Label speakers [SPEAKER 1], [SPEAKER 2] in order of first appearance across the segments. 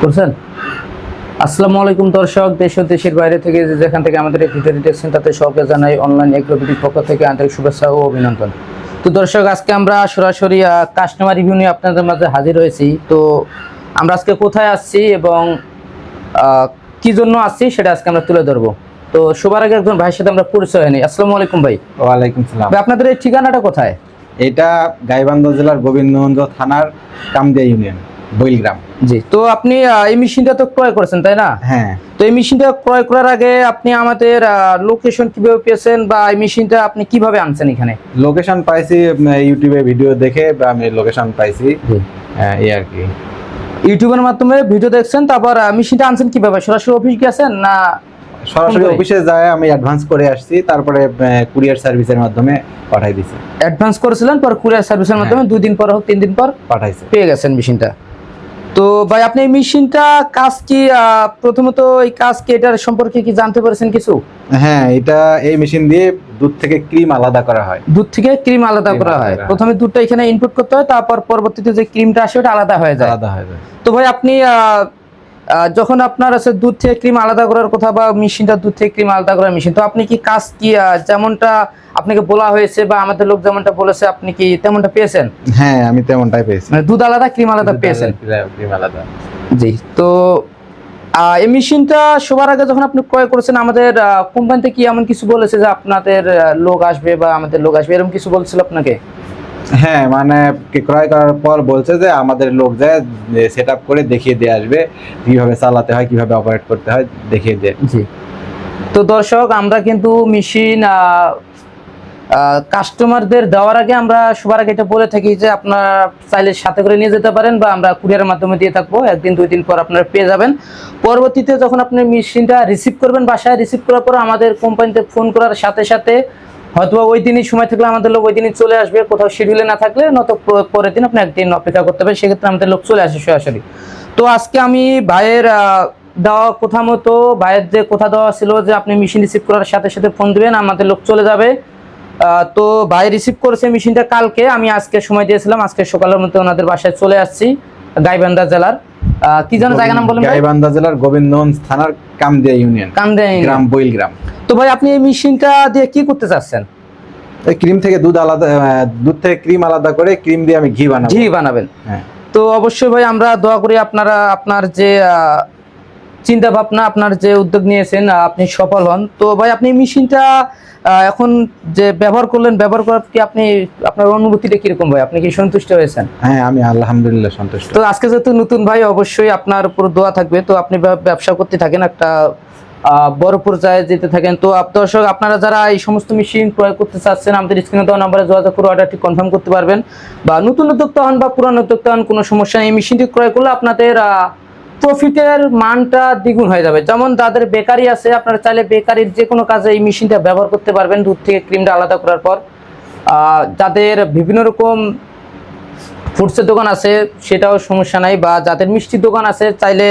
[SPEAKER 1] করছেন। আসসালামু আলাইকুম দর্শক, দেশ ও দেশের বাইরে থেকে যেখান থেকে আমাদের এই ভিডিওটি দেখছেন তাতে সবাইকে জানাই অনলাইন এগ্রোবিটির পক্ষ থেকে আন্তরিক শুভেচ্ছা ও অভিনন্দন। তো দর্শক, আজকে আমরা সরাসরি কাস্টমার রিভিউ নিয়ে আপনাদের মাঝে হাজির হয়েছি। তো আমরা আজকে কোথায় আসছি এবং কি জন্য আসছি সেটা আজকে আমরা তুলে ধরবো। তো সবার আগে একজন ভাইয়ের সাথে আমরা পরিচয় হয়নি। আসসালামু আলাইকুম ভাই।
[SPEAKER 2] ওয়ালাইকুম সালাম।
[SPEAKER 1] ভাই, আপনাদের এই ঠিকানাটা কোথায়?
[SPEAKER 2] এটা গাইবান্ধা জেলার গোবিন্দগঞ্জ থানার কামদিয়া ইউনিয়ন, বইল গ্রাম।
[SPEAKER 1] জি, তো আপনি এই মেশিনটা তো ক্রয় করেছেন, তাই না?
[SPEAKER 2] হ্যাঁ।
[SPEAKER 1] তো এই মেশিনটা ক্রয় করার আগে আপনি আমাদের লোকেশন কিভাবে পেয়েছেন বা এই মেশিনটা আপনি কিভাবে আনছেন এখানে?
[SPEAKER 2] লোকেশন পাইছি ইউটিউবে ভিডিও দেখে, বা আমি লোকেশন পাইছি এই আর কি।
[SPEAKER 1] ইউটিউবের মাধ্যমে ভিডিও দেখছেন, তারপর মেশিনটা আনছেন কিভাবে? সরাসরি অফিস গেছেন না?
[SPEAKER 2] সরাসরি অফিসে যায় আমি অ্যাডভান্স করে আসছি, তারপরে কুরিয়ার সার্ভিসের মাধ্যমে পাঠাই দিছি।
[SPEAKER 1] অ্যাডভান্স করেছিলেন, পর কুরিয়ার সার্ভিসের মাধ্যমে 2 দিন পর হোক 3 দিন পর
[SPEAKER 2] পাঠাইছে,
[SPEAKER 1] পেয়ে গেছেন মেশিনটা। তো ভাই, আপনি এই মেশিনটা কাজ কি প্রথমত এই কাজ কি এটার সম্পর্কে কি জানতে পেরেছেন কিছু?
[SPEAKER 2] হ্যাঁ, এই মেশিন দিয়ে দুধ থেকে ক্রিম আলাদা করা হয়।
[SPEAKER 1] দুধ থেকে ক্রিম আলাদা করা হয়। প্রথমে দুধটা এখানে ইনপুট করতে হয়, তারপর পরবর্তীতে যে ক্রিমটা আসে ওটা আলাদা হয়ে যায়। তো ভাই, আপনি যখন আপনার আছে দুধ থেকে ক্রিম আলাদা করার কথা বা মেশিনটা দুধ থেকে ক্রিম আলাদা করার মেশিন, তো আপনি কি কাজ কি যেমনটা আপনাকে বলা হয়েছে বা আমাদের লোক যেমনটা বলেছে আপনি কি তেমনটা পেয়েছেন?
[SPEAKER 2] হ্যাঁ, আমি তেমনটাই পেয়েছি,
[SPEAKER 1] মানে দুধ আলাদা ক্রিম আলাদা পেয়েছেন।
[SPEAKER 2] ক্রিম আলাদা।
[SPEAKER 1] জি। তো এই মেশিনটা সবার আগে যখন আপনি ক্রয় করেছেন, আমাদের কোম্পানি থেকে কি এমন কিছু বলেছে যে আপনাদের লোক আসবে বা আমাদের লোক আসবে, এরকম কিছু বলছিল আপনাকে?
[SPEAKER 2] হ্যাঁ, মানে ক্রয় করার পর বলছে যে আমাদের লোক যায় সেট আপ করে দেখিয়ে দিয়ে আসবে, কিভাবে চালাতে হয়, কিভাবে অপারেট করতে হয় দেখিয়ে দিয়ে।
[SPEAKER 1] জি। তো দর্শক, আমরা কিন্তু মেশিন কাস্টমারদের দেওয়ার আগে আমরা সবার আগে এটা বলে থাকি যে আপনারা চাইলে সাথে করে নিয়ে যেতে পারেন বা আমরা কুরিয়ারের মাধ্যমে দিয়ে থাকবো। 1-2 দিন পর আপনারা পেয়ে যাবেন। পরবর্তীতে যখন আপনি মেশিনটা রিসিভ করবেন, বাসায় রিসিভ করার পর আমাদের কোম্পানিতে ফোন করার সাথে সাথে হয়তো ওই দিনই সময় থাকলে আমাদের লোক ওই দিনই চলে আসবে, কোথাও শিডিউলে না থাকলে নত পরের দিন আপনি একদিন অপেক্ষা করতে পারেন, সেক্ষেত্রে আমাদের লোক চলে আসে সরাসরি। তো আজকে আমি ভাইয়ের দেওয়া কথা মতো, ভাইয়ের যে কথা দেওয়া ছিল যে আপনি মেশিন রিসিভ করার সাথে সাথে ফোন দিবেন, আমাদের লোক চলে যাবে। তো ভাই রিসিভ করেছে মেশিনটা কালকে, আমি আজকে সময় দিয়েছিলাম, আজকে সকালের মধ্যে ওনাদের বাসায় চলে আসছি। গাইবান্ধা জেলার কি যেন জায়গা নাম বলেন?
[SPEAKER 2] গাইবান্ধা জেলার গোবিন্দগঞ্জ থানার কামদিয়া ইউনিয়ন,
[SPEAKER 1] কামদিয়া
[SPEAKER 2] গ্রাম, বইল গ্রাম।
[SPEAKER 1] তো ভাই, আপনি এই মেশিনটা দিয়ে কি করতে চাচ্ছেন?
[SPEAKER 2] ক্রিম থেকে দুধ থেকে ক্রিম আলাদা করে ক্রিম দিয়ে আমি ঘি বানাবেন। হ্যাঁ।
[SPEAKER 1] তো অবশ্যই ভাই, আমরা দোয়া করি আপনারা আপনার যে চিন্তা ভাবনা, আপনার যে উদ্যোগ নিয়েছেন আপনি সফল হন। তো ভাই, আপনি মেশিনটা এখন যে ব্যবহার করলেন, ব্যবহার করার কি আপনি আপনার অনুভূতিটা কিরকম ভাই? আপনি কি সন্তুষ্ট হয়েছেন?
[SPEAKER 2] হ্যাঁ, আমি আলহামদুলিল্লাহ সন্তুষ্ট।
[SPEAKER 1] তো আজকে যেহেতু নতুন ভাই, অবশ্যই আপনার উপর দোয়া থাকবে। তো আপনি ব্যবসা করতে থাকেন, একটা বড় পর্যায়ে যেতে থাকেন। তো দর্শক, আপনারা যারা এই সমস্ত মেশিন ক্রয় করতে চাচ্ছেন, আমাদের স্ক্রিনে দেওয়া নাম্বারে যোগাযোগ করে অর্ডারটি কনফার্ম করতে পারবেন। বা নতুন উদ্যোক্তা হন বা পুরানো উদ্যোক্তা হন, কোনো সমস্যা নেই। এই মেশিনটি ক্রয় করলে আপনাদের প্রফিটের মানটা দ্বিগুণ হয়ে যাবে। যেমন যাদের বেকারি আছে, আপনারা চাইলে বেকারির যে কোনো কাজে এই মেশিনটা ব্যবহার করতে পারবেন, দুধ থেকে ক্রিমটা আলাদা করার পর। যাদের বিভিন্ন রকম ফুডসের দোকান আছে সেটাও সমস্যা নাই, বা যাদের মিষ্টির দোকান আছে চাইলে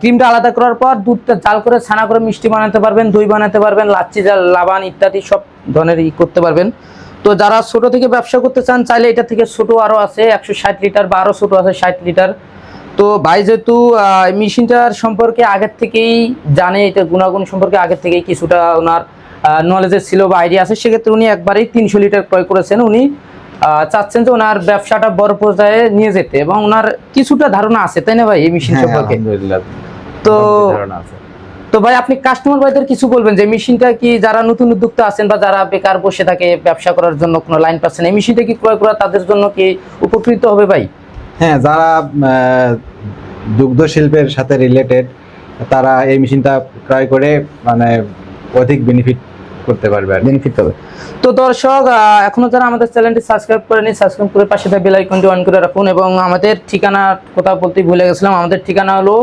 [SPEAKER 1] ক্রিমটা আলাদা করার পর দুধটা জাল করে ছানা করে মিষ্টি বানাতে পারবেন, দই বানাতে পারবেন, লাচ্ছি জাল, লাবান ইত্যাদি সব ধরনের করতে পারবেন। তো যারা ছোট থেকে ব্যবসা করতে চান, চাইলে এটা থেকে ছোট আরও আছে 160 লিটার, বা আরও ছোট আছে 60 লিটার। তো ভাই যেহেতু মেশিনটার সম্পর্কে আগের থেকেই জানে, এটা গুণাগুণ সম্পর্কে আগের থেকেই কিছুটা ওনার নলেজের ছিল বা আইডিয়া আছে, সেক্ষেত্রে উনি একবারেই 300 লিটার ক্রয় করেছেন। উনি চাচ্ছেন যে ওনার ব্যবসাটা বড় পর্যায়ে নিয়ে যেতে, এবং ওনার কিছুটা ধারণা আছে, তাই না ভাই, এই মেশিন সম্পর্কে? তো ভাই, আপনি কাস্টমার ভাইদের কিছু বলবেন যে মেশিনটা কি যারা নতুন উদ্যোক্তা আছেন বা যারা বেকার বসে থাকে ব্যবসা করার জন্য কোনো লাইন পাচ্ছেন, এই মেশিনটা কি ক্রয় করা তাদের জন্য কি উপকৃত হবে ভাই?
[SPEAKER 2] হ্যাঁ, যারা দুগ্ধ শিল্পের সাথে রিলেটেড, তারা এই মেশিনটা ক্রয় করে মানে অধিক বেনিফিট করতে পারবে,
[SPEAKER 1] বেনিফিট হবে। তো দর্শক, এখনো যারা আমাদের চ্যানেলটি সাবস্ক্রাইব করেনি, সাবস্ক্রাইব করে পাশে থাকা বেল আইকনটি অন করে রাখুন। এবং আমাদের ঠিকানার কথা বলতে ভুলে গেছিলাম, আমাদের ঠিকানা হলো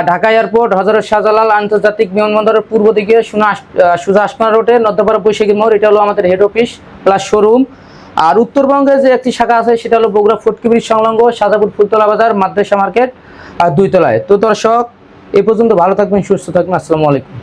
[SPEAKER 1] ঢাকা এয়ারপোর্ট, হযরত শাহজালাল আন্তর্জাতিক বিমানবন্দরের পূর্ব দিকে সোজা আশপানা রোডে নদ্যপাড়া বৈশাখী মোড়। এটা হলো আমাদের হেড অফিস প্লাস শোরুম। আর উত্তরবঙ্গে যে একটি শাখা আছে সেটা হলো বগুড়া ফটকি ব্রিজ সংলগ্ন শাহজাপুর ফুলতলা বাজার মাদ্রাসা মার্কেট আর 2 তলায়। তো দর্শক, এই পর্যন্ত ভালো থাকবেন, সুস্থ থাকবেন। আসসালামু আলাইকুম।